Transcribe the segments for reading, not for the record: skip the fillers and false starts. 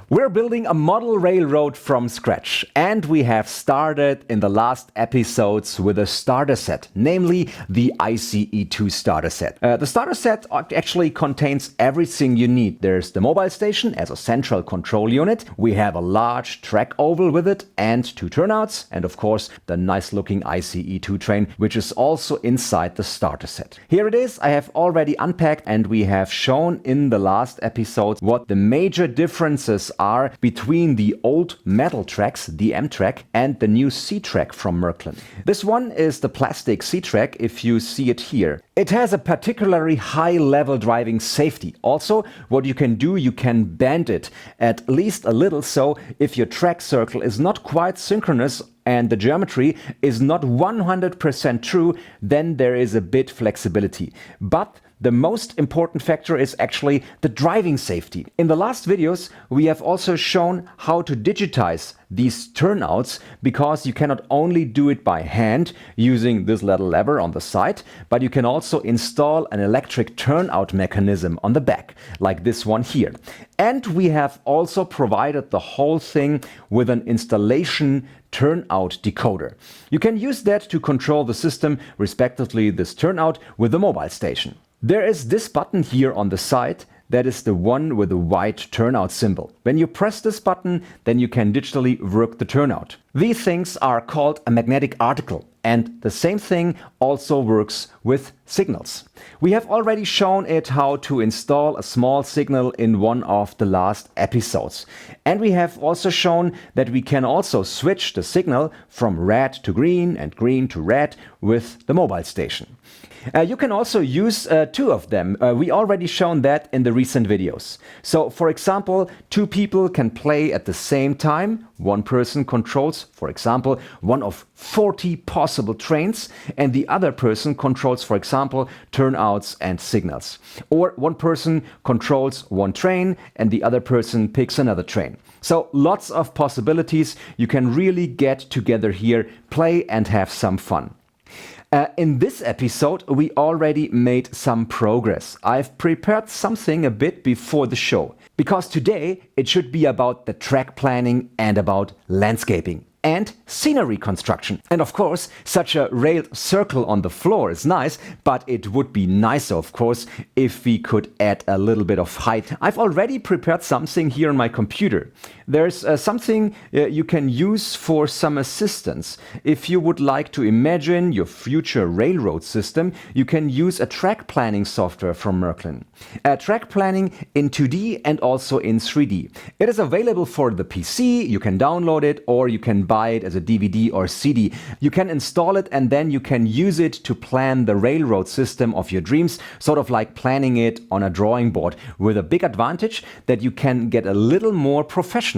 We're building a model railroad from scratch, and we have started in the last episodes with a starter set, namely the ICE2 starter set. The starter set actually contains everything you need. There's the mobile station as a central control unit, we have a large track oval with it and 2 turnouts, and of course the nice looking ICE2 train, which is also inside the starter set. Here it is, I have already unpacked, and we have shown in the last episode what the major differences are between the old metal tracks, the M track, and the new C track from Märklin. This one is the plastic C track, if you see it here. It has a particularly high level driving safety. Also, what you can do, you can bend it at least a little, so if your track circle is not quite synchronous and the geometry is not 100% true, then there is a bit flexibility. But the most important factor is actually the driving safety. In the last videos, we have also shown how to digitize these turnouts, because you cannot only do it by hand using this little lever on the side, but you can also install an electric turnout mechanism on the back, like this one here. And we have also provided the whole thing with an installation turnout decoder. You can use that to control the system, respectively this turnout, with the mobile station. There is this button here on the side, that is the one with the white turnout symbol. When you press this button, then you can digitally work the turnout. These things are called a magnetic article, and the same thing also works with signals. We have already shown it how to install a small signal in one of the last episodes. And we have also shown that we can also switch the signal from red to green and green to red with the mobile station. You can also use 2 of them. We already shown that in the recent videos. So, for example, 2 people can play at the same time. One person controls, for example, one of 40 possible trains, and the other person controls, for example, turnouts and signals. Or one person controls one train and the other person picks another train. So lots of possibilities. You can really get together here, play and have some fun. In this episode, we already made some progress. I've prepared something a bit before the show, because today it should be about the track planning and about landscaping and scenery construction. And of course, such a railed circle on the floor is nice, but it would be nicer, of course, if we could add a little bit of height. I've already prepared something here on my computer. There's something you can use for some assistance. If you would like to imagine your future railroad system, you can use a track planning software from Märklin. Track planning in 2D and also in 3D. It is available for the PC, you can download it, or you can buy it as a DVD or CD. You can install it and then you can use it to plan the railroad system of your dreams, sort of like planning it on a drawing board, with a big advantage that you can get a little more professional.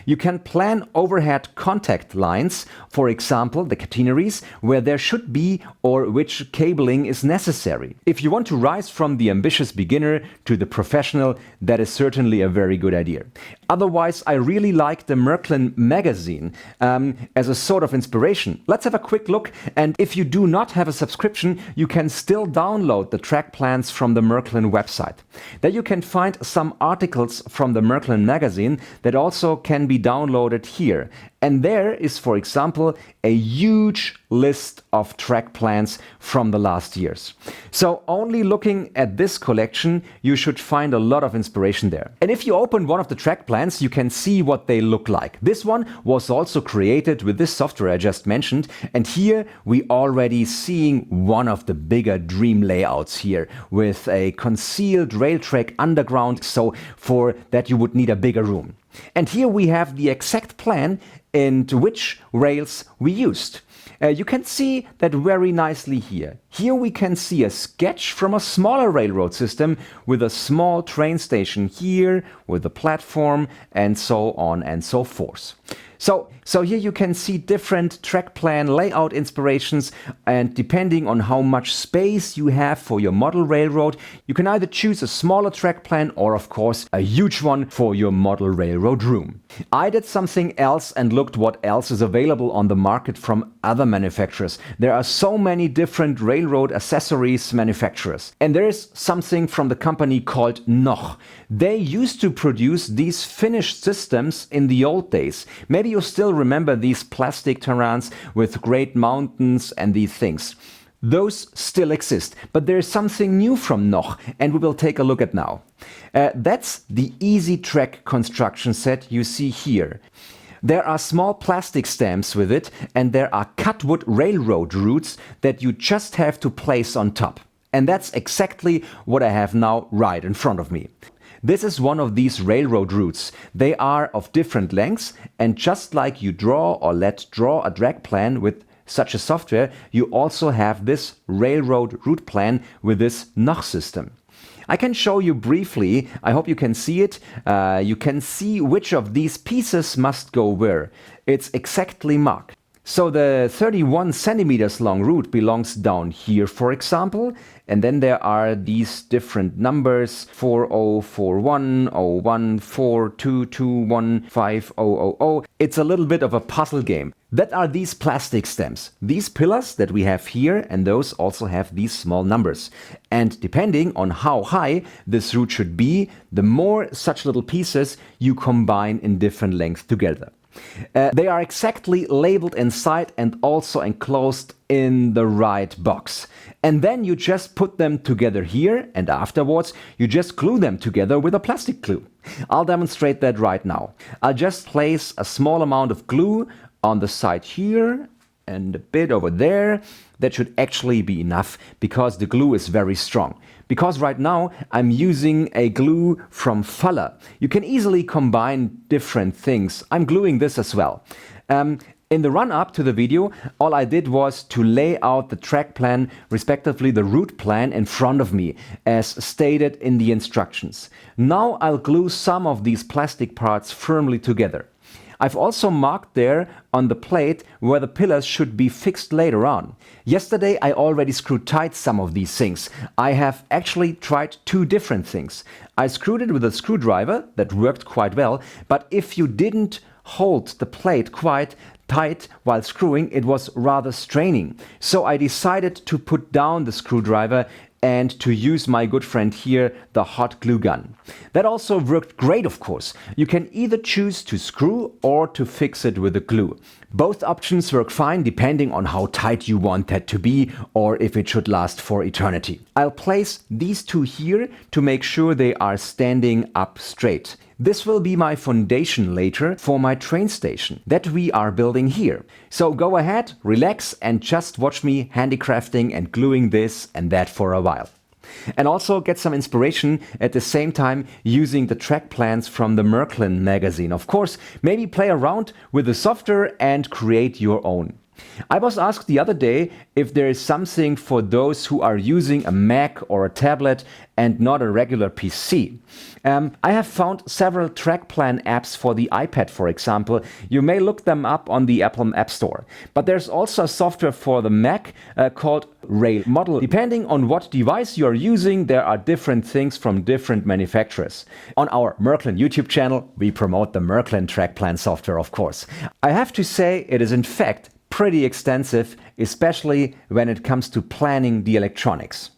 You can plan overhead contact lines, for example the catenaries, where there should be or which cabling is necessary. If you want to rise from the ambitious beginner to the professional, that is certainly a very good idea. Otherwise, I really like the Märklin magazine as a sort of inspiration. Let's have a quick look, and if you do not have a subscription, you can still download the track plans from the Märklin website. There you can find some articles from the Märklin magazine that also can be downloaded here. And there is, for example, a huge list of track plans from the last years. So only looking at this collection, you should find a lot of inspiration there. And if you open one of the track plans, you can see what they look like. This one was also created with this software I just mentioned. And here we already seeing one of the bigger dream layouts here, with a concealed rail track underground. So for that you would need a bigger room. And here we have the exact plan into which rails we used. You can see that very nicely here. Here we can see a sketch from a smaller railroad system with a small train station here, with a platform, and so on and so forth. So here you can see different track plan layout inspirations, and depending on how much space you have for your model railroad, you can either choose a smaller track plan or of course a huge one for your model railroad room. I did something else and looked what else is available on the market from other manufacturers. There are so many different railroad railroad accessories manufacturers. And there is something from the company called Noch. They used to produce these finished systems in the old days. Maybe you still remember these plastic terrains with great mountains and these things. Those still exist, but there is something new from Noch, and we will take a look at now. That's the Easy Track construction set you see here. There are small plastic stamps with it, and there are cut-wood railroad routes that you just have to place on top. And that's exactly what I have now right in front of me. This is one of these railroad routes. They are of different lengths, and just like you draw or let draw a drag plan with such a software, you also have this railroad route plan with this Noch system. I can show you briefly, I hope you can see it. You can see which of these pieces must go where. It's exactly marked. So the 31 centimeters long route belongs down here, for example, and then there are these different numbers 4041, 014221, 5000. It's a little bit of a puzzle game. That are these plastic stamps. These pillars that we have here, and those also have these small numbers. And depending on how high this route should be, the more such little pieces you combine in different lengths together. They are exactly labeled inside and also enclosed in the right box. And then you just put them together here, and afterwards you just glue them together with a plastic glue. I'll demonstrate that right now. I'll just place a small amount of glue on the side here and a bit over there. That should actually be enough because the glue is very strong. Because right now I'm using a glue from Faller. You can easily combine different things. I'm gluing this as well. In the run-up to the video, all I did was to lay out the track plan, respectively the route plan, in front of me, as stated in the instructions. Now I'll glue some of these plastic parts firmly together. I've also marked there on the plate where the pillars should be fixed later on. Yesterday I already screwed tight some of these things. I have actually tried two different things. I screwed it with a screwdriver, that worked quite well, but if you didn't hold the plate quite tight while screwing, it was rather straining. So I decided to put down the screwdriver and to use my good friend here, the hot glue gun. That also worked great, of course. You can either choose to screw or to fix it with a glue. Both options work fine depending on how tight you want that to be or if it should last for eternity. I'll place these two here to make sure they are standing up straight. This will be my foundation later for my train station that we are building here. So go ahead, relax, and just watch me handicrafting and gluing this and that for a while. And also get some inspiration at the same time using the track plans from the Märklin magazine. Of course, maybe play around with the software and create your own. I was asked the other day if there is something for those who are using a Mac or a tablet and not a regular PC. I have found several track plan apps for the iPad, for example. You may look them up on the Apple App Store. But there's also a software for the Mac called Rail Model. Depending on what device you're using, there are different things from different manufacturers. On our Märklin YouTube channel, we promote the Märklin track plan software, of course. I have to say it is in fact pretty extensive, especially when it comes to planning the electronics.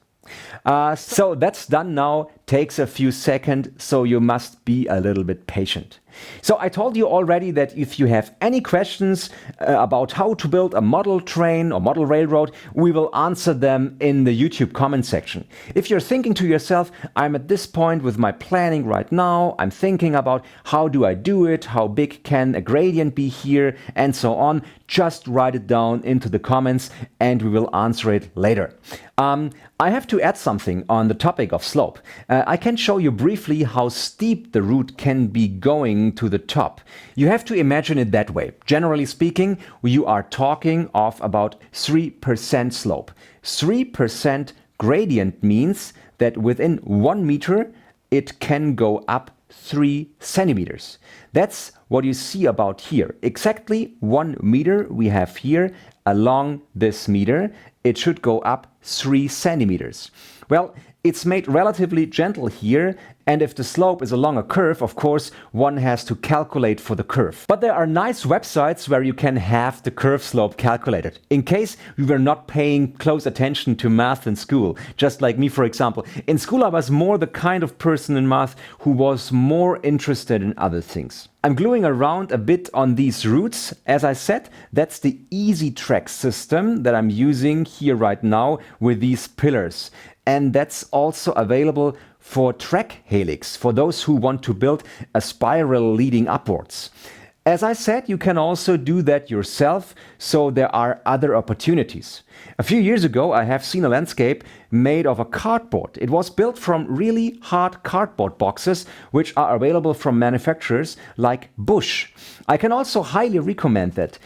So that's done now, takes a few seconds, so you must be a little bit patient. So I told you already that if you have any questions about how to build a model train or model railroad, we will answer them in the YouTube comment section. If you're thinking to yourself, I'm at this point with my planning right now, I'm thinking about how do I do it, how big can a gradient be here, and so on, just write it down into the comments and we will answer it later. I have to add something on the topic of slope. I can show you briefly how steep the route can be going to the top. You have to imagine it that way. Generally speaking, you are talking of about 3% slope. 3% gradient means that within 1 meter it can go up 3 centimeters. That's what you see about here. Exactly 1 meter we have here along this meter. It should go up 3 centimeters. Well, It's made relatively gentle here, and if the slope is along a curve, of course, one has to calculate for the curve. But there are nice websites where you can have the curve slope calculated, in case you were not paying close attention to math in school. Just like me, for example. In school I was more the kind of person in math who was more interested in other things. I'm gluing around a bit on these roots. As I said, that's the easy track system that I'm using here right now with these pillars. And that's also available for track helix, for those who want to build a spiral leading upwards. As I said, you can also do that yourself, so there are other opportunities. A few years ago, I have seen a landscape made of a cardboard. It was built from really hard cardboard boxes, which are available from manufacturers like Bush. I can also highly recommend that.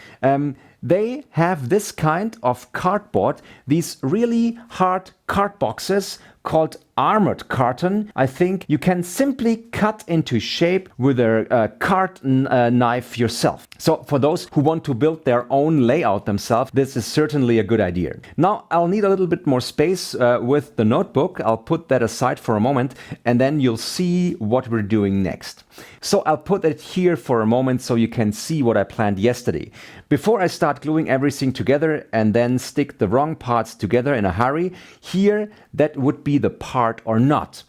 They have this kind of cardboard, these really hard card boxes called armored carton. I think you can simply cut into shape with a card knife yourself. So for those who want to build their own layout themselves, this is certainly a good idea. Now I'll need a little bit more space with the notebook. I'll put that aside for a moment and then you'll see what we're doing next. So I'll put it here for a moment so you can see what I planned yesterday. Before I start gluing everything together and then stick the wrong parts together in a hurry, here that would be the part or not.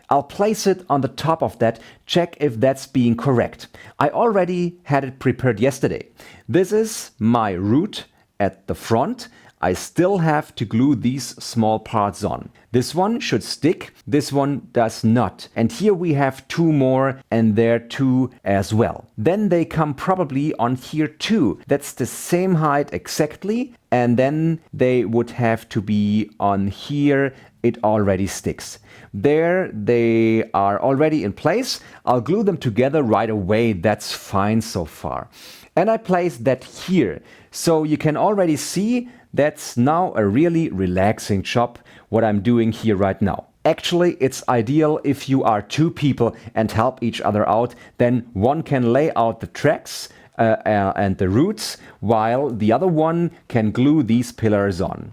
I'll place it on the top of that, check if that's being correct. I already had it prepared yesterday. This is my root at the front. I still have to glue these small parts on. This one should stick, this one does not. And here we have two more and there two as well. Then they come probably on here too. That's the same height exactly. And then they would have to be on here. It already sticks. There they are already in place. I'll glue them together right away. That's fine so far. And I place that here. So you can already see that's now a really relaxing job, what I'm doing here right now. Actually, it's ideal if you are two people and help each other out. Then one can lay out the tracks and the roots, while the other one can glue these pillars on.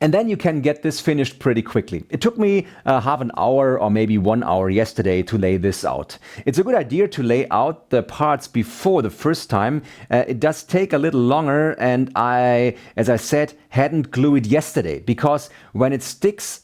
And then you can get this finished pretty quickly. It took me half an hour or maybe 1 hour yesterday to lay this out. It's a good idea to lay out the parts before the first time. It does take a little longer, and I, as I said, hadn't glued it yesterday because when it sticks,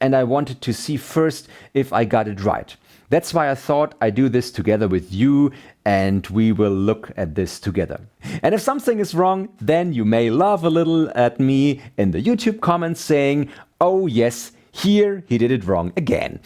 and I wanted to see first if I got it right. That's why I thought I'd do this together with you and we will look at this together. And if something is wrong, then you may laugh a little at me in the YouTube comments saying, oh yes, here he did it wrong again.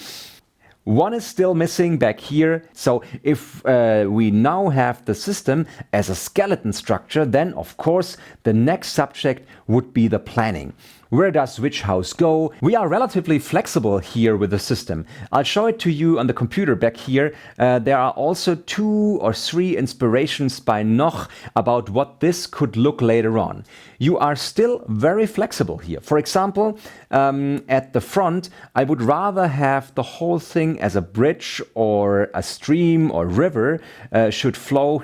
One is still missing back here, so if we now have the system as a skeleton structure, then of course the next subject would be the planning. Where does which house go? We are relatively flexible here with the system. I'll show it to you on the computer back here. There are also 2 or 3 inspirations by Noch about what this could look later on. You are still very flexible here. For example, at the front, I would rather have the whole thing as a bridge or a stream or river should flow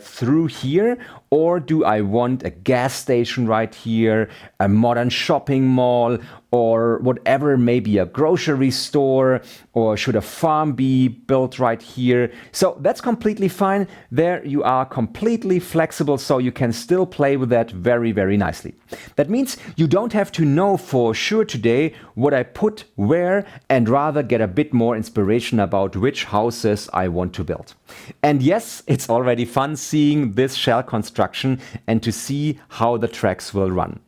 through here. Or do I want a gas station right here, a modern shopping mall, or whatever, maybe a grocery store, or should a farm be built right here? So that's completely fine. There you are completely flexible, so you can still play with that very, very nicely. That means you don't have to know for sure today what I put where, and rather get a bit more inspiration about which houses I want to build. And yes, it's already fun seeing this shell construction and to see how the tracks will run.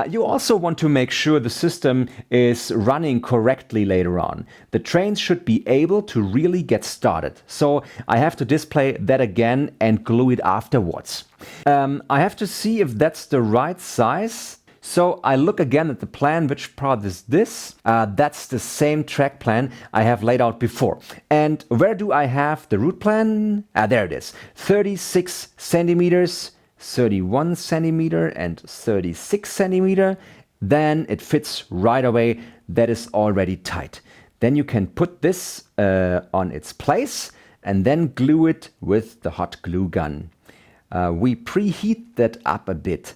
You also want to make sure the system is running correctly later on. The trains should be able to really get started. So I have to display that again and glue it afterwards. I have to see if that's the right size. So I look again at the plan, which part is this? That's the same track plan I have laid out before. And where do I have the route plan? There it is, 36 centimeters. 31 centimeter and 36 centimeter, then it fits right away. That is already tight. Then you can put this on its place and then glue it with the hot glue gun. We preheat that up a bit.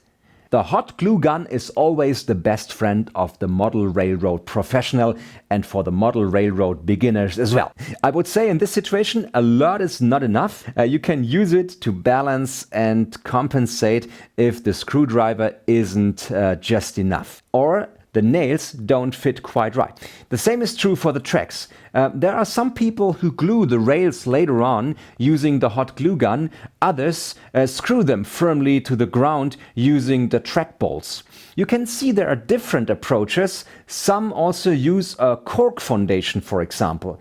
The hot glue gun is always the best friend of the model railroad professional and for the model railroad beginners as well. I would say in this situation, a lot is not enough. You can use it to balance and compensate if the screwdriver isn't just enough, or the nails don't fit quite right. The same is true for the tracks. There are some people who glue the rails later on using the hot glue gun. Others screw them firmly to the ground using the track bolts. You can see there are different approaches. Some also use a cork foundation, for example.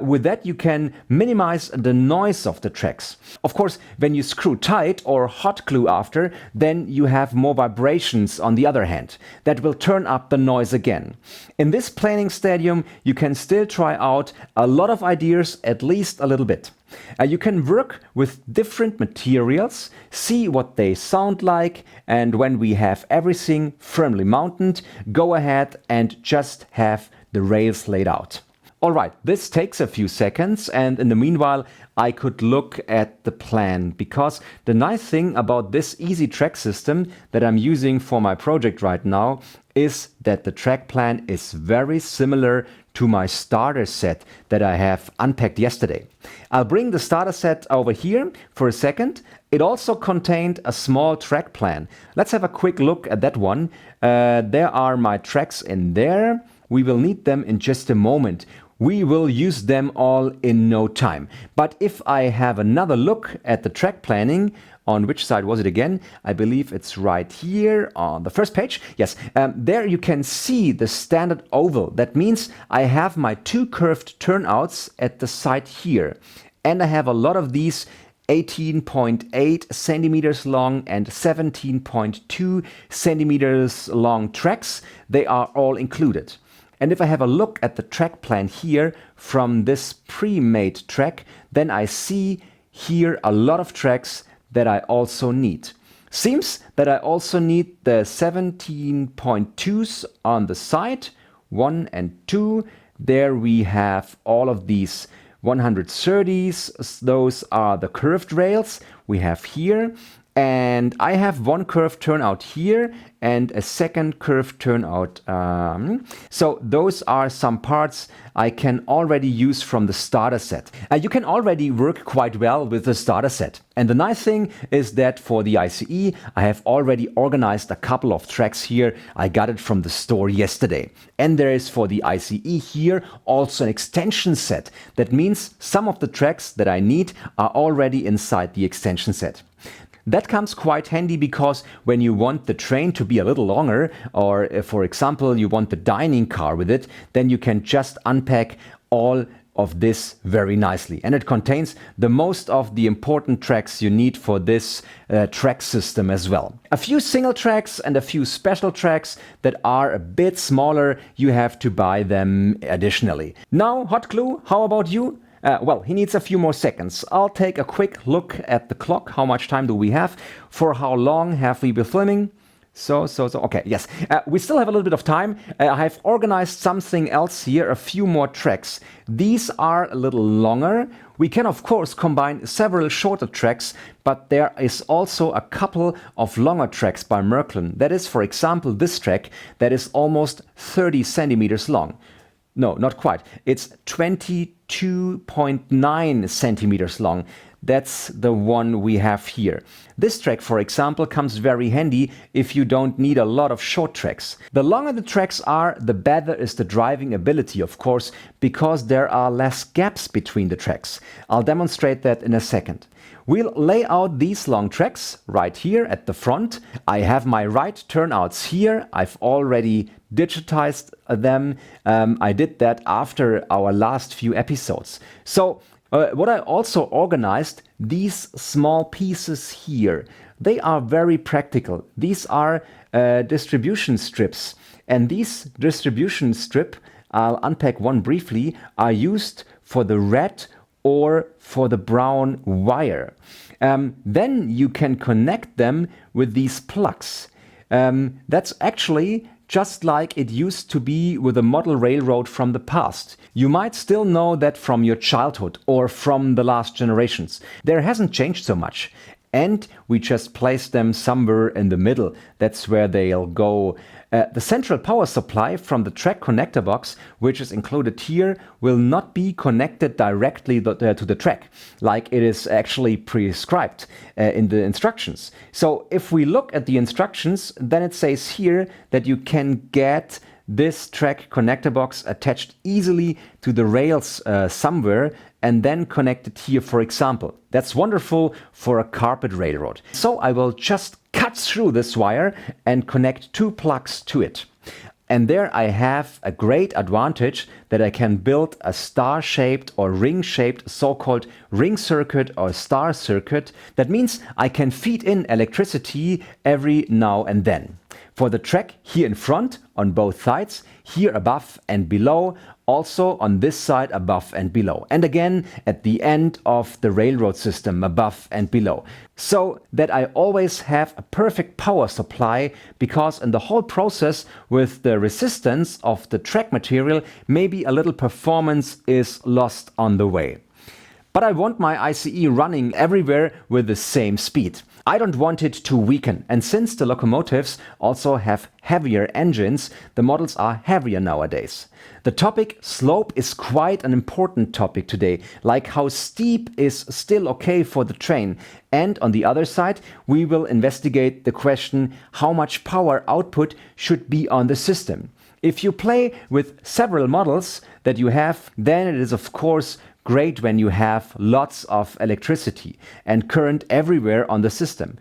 With that you can minimize the noise of the tracks. Of course, when you screw tight or hot glue after, then you have more vibrations on the other hand. That will turn up the noise again. In this planing stadium, you can still try out a lot of ideas, at least a little bit. You can work with different materials, see what they sound like, and when we have everything firmly mounted, go ahead and just have the rails laid out. Alright, this takes a few seconds, and in the meanwhile I could look at the plan, because the nice thing about this easy track system that I'm using for my project right now is that the track plan is very similar to my starter set that I have unpacked yesterday. I'll bring the starter set over here for a second. It also contained a small track plan. Let's have a quick look at that one. There are my tracks in there. We will need them in just a moment. We will use them all in no time. But if I have another look at the track planning, on which side was it again? I believe it's right here on the first page. Yes, there you can see the standard oval. That means I have my two curved turnouts at the side here. And I have a lot of these 18.8 centimeters long and 17.2 centimeters long tracks. They are all included. And if I have a look at the track plan here from this pre-made track, then I see here a lot of tracks that I also need. Seems that I also need the 17.2s on the side, 1 and 2. There we have all of these 130s. Those are the curved rails we have here. And I have one curved turnout here and a second curved turnout. So those are some parts I can already use from the starter set. You can already work quite well with the starter set. And the nice thing is that for the ICE, I have already organized a couple of tracks here. I got it from the store yesterday. And there is for the ICE here also an extension set. That means some of the tracks that I need are already inside the extension set. That comes quite handy because when you want the train to be a little longer, or if, for example, you want the dining car with it, then you can just unpack all of this very nicely. And it contains the most of the important tracks you need for this track system as well. A few single tracks and a few special tracks that are a bit smaller, you have to buy them additionally. Now, Hot Glue, how about you? Well, he needs a few more seconds. I'll take a quick look at the clock. How much time do we have? For how long have we been filming? So. Okay, yes. We still have a little bit of time. I've organized something else here, a few more tracks. These are a little longer. We can, of course, combine several shorter tracks, but there is also a couple of longer tracks by Märklin. That is, for example, this track that is almost 30 centimeters long. No, not quite. It's 22.9 centimeters long. That's the one we have here. This track, for example, comes very handy if you don't need a lot of short tracks. The longer the tracks are, the better is the driving ability, of course, because there are less gaps between the tracks. I'll demonstrate that in a second. We'll lay out these long tracks right here at the front. I have my right turnouts here. I've already digitized them. I did that after our last few episodes. So what I also organized, these small pieces here, they are very practical. These are distribution strips. And these distribution strip, I'll unpack one briefly, are used for the red or for the brown wire. Then you can connect them with these plugs. That's actually just like it used to be with a model railroad from the past. You might still know that from your childhood or from the last generations. There hasn't changed so much. and we just place them somewhere in the middle. That's where they'll go. The central power supply from the track connector box, which is included here, will not be connected directly to the track, like it is actually prescribed in the instructions. So if we look at the instructions, then it says here that you can get this track connector box attached easily to the rails somewhere and then connect it here, for example. That's wonderful for a carpet railroad. So I will just cut through this wire and connect 2 plugs to it. And there I have a great advantage that I can build a star-shaped or ring-shaped so-called ring circuit or star circuit. That means I can feed in electricity every now and then. For the track here in front, on both sides, here above and below, also on this side above and below, and again at the end of the railroad system above and below, so that I always have a perfect power supply, because in the whole process with the resistance of the track material, maybe a little performance is lost on the way. But I want my ICE running everywhere with the same speed. I don't want it to weaken, and since the locomotives also have heavier engines, the models are heavier nowadays. The topic slope is quite an important topic today, like how steep is still okay for the train. And on the other side, we will investigate the question how much power output should be on the system. If you play with several models that you have, then it is of course great when you have lots of electricity and current everywhere on the system.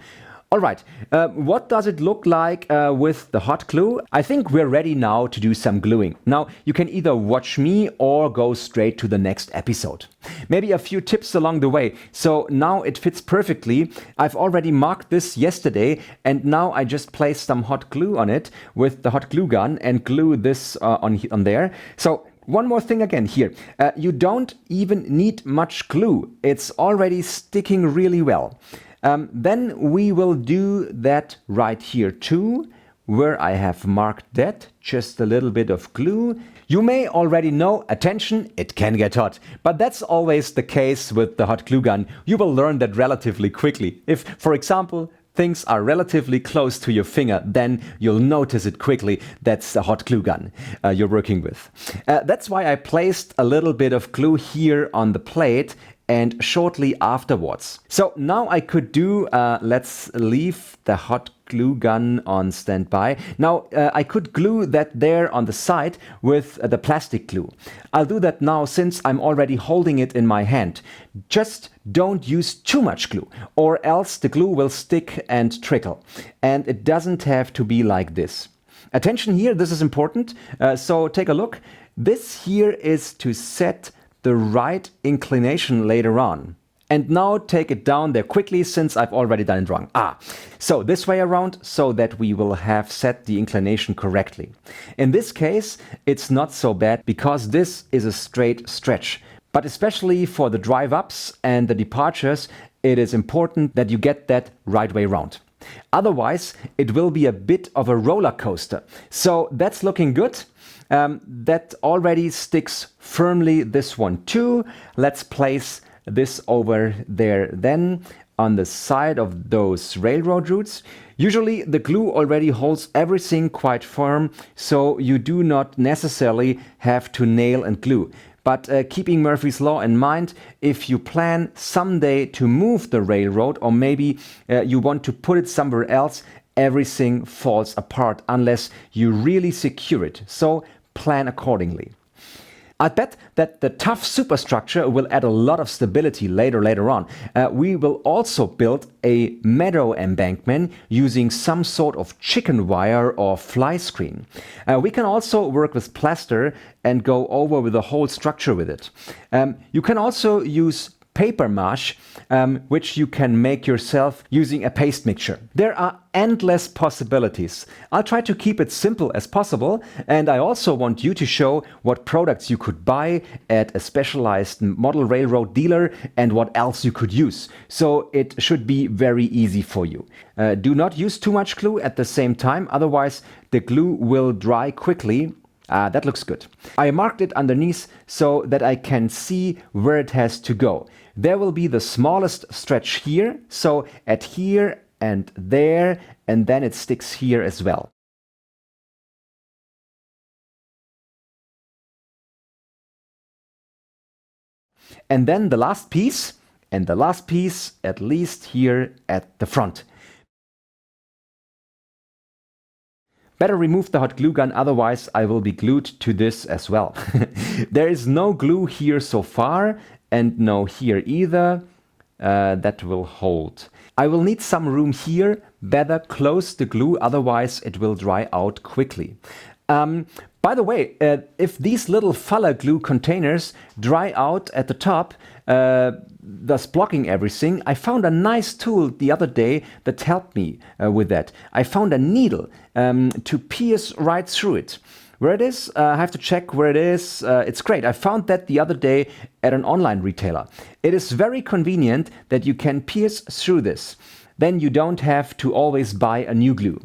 Alright, what does it look like with the hot glue? I think we're ready now to do some gluing. Now, you can either watch me or go straight to the next episode. Maybe a few tips along the way. So now it fits perfectly. I've already marked this yesterday, and now I just place some hot glue on it with the hot glue gun and glue this on there. So one more thing again here. You don't even need much glue. It's already sticking really well. Then we will do that right here too, where I have marked that, just a little bit of glue. You may already know, attention, it can get hot. But that's always the case with the hot glue gun. You will learn that relatively quickly. If, for example, things are relatively close to your finger, then you'll notice it quickly. That's the hot glue gun you're working with. That's why I placed a little bit of glue here on the plate and shortly afterwards. So now I could do, let's leave the hot glue gun on standby. Now I could glue that there on the side with the plastic glue. I'll do that now since I'm already holding it in my hand. Just don't use too much glue, or else the glue will stick and trickle. And it doesn't have to be like this. Attention here, this is important. So take a look. This here is to set the right inclination later on. And now take it down there quickly, since I've already done it wrong. So this way around, so that we will have set the inclination correctly. In this case, it's not so bad, because this is a straight stretch. But especially for the drive-ups and the departures, it is important that you get that right way around. Otherwise, it will be a bit of a roller coaster. So that's looking good. That already sticks firmly, this one too. Let's place this over there then on the side of those railroad routes. Usually the glue already holds everything quite firm, so you do not necessarily have to nail and glue. But keeping Murphy's Law in mind, if you plan someday to move the railroad, or maybe you want to put it somewhere else, everything falls apart unless you really secure it. So plan accordingly. I bet that the tough superstructure will add a lot of stability later on. We will also build a meadow embankment using some sort of chicken wire or fly screen. We can also work with plaster and go over with the whole structure with it. You can also use paper mache, which you can make yourself using a paste mixture. There are endless possibilities. I'll try to keep it simple as possible, and I also want you to show what products you could buy at a specialized model railroad dealer and what else you could use. So it should be very easy for you. Do not use too much glue at the same time, otherwise the glue will dry quickly. That looks good. I marked it underneath so that I can see where it has to go. there will be the smallest stretch here, so at here and there, and then it sticks here as well. And then the last piece, and the last piece at least here at the front. Better remove the hot glue gun, otherwise I will be glued to this as well. There is no glue here so far, and no here either. That will hold. I will need some room here. Better close the glue, otherwise it will dry out quickly. By the way, if these little Faller glue containers dry out at the top, thus blocking everything, I found a nice tool the other day that helped me with that. I found a needle to pierce right through it. Where it is, I have to check where it is. It's great. I found that the other day at an online retailer. It is very convenient that you can pierce through this. Then you don't have to always buy a new glue.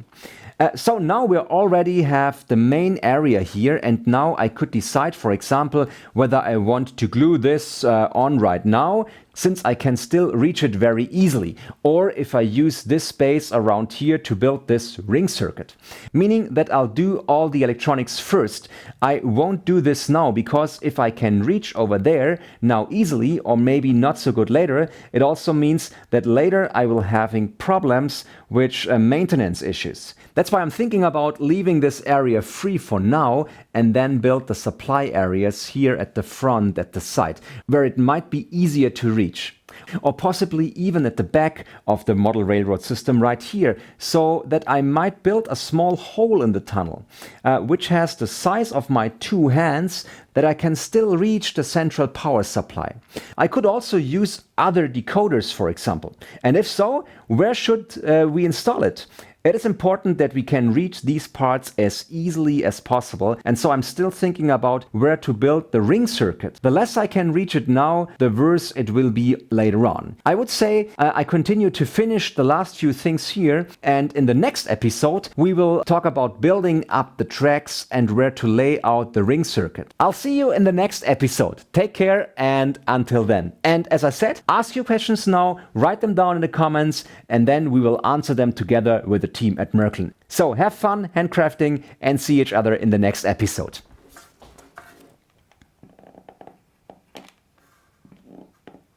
So now we already have the main area here, and now I could decide, for example, whether I want to glue this on right now, since I can still reach it very easily, or if I use this space around here to build this ring circuit. Meaning that I'll do all the electronics first. I won't do this now, because if I can reach over there now easily, or maybe not so good later, it also means that later I will having problems with maintenance issues. That's why I'm thinking about leaving this area free for now and then build the supply areas here at the front at the side, where it might be easier to reach. Or possibly even at the back of the model railroad system right here, so that I might build a small hole in the tunnel, which has the size of my two hands, that I can still reach the central power supply. I could also use other decoders, for example. And if so, where should we install it? It is important that we can reach these parts as easily as possible, and so I'm still thinking about where to build the ring circuit. The less I can reach it now, the worse it will be later on. I would say I continue to finish the last few things here, and in the next episode we will talk about building up the tracks and where to lay out the ring circuit. I'll see you in the next episode. Take care, and until then. And as I said, ask your questions now, write them down in the comments, and then we will answer them together with the team at Märklin. So have fun handcrafting and see each other in the next episode.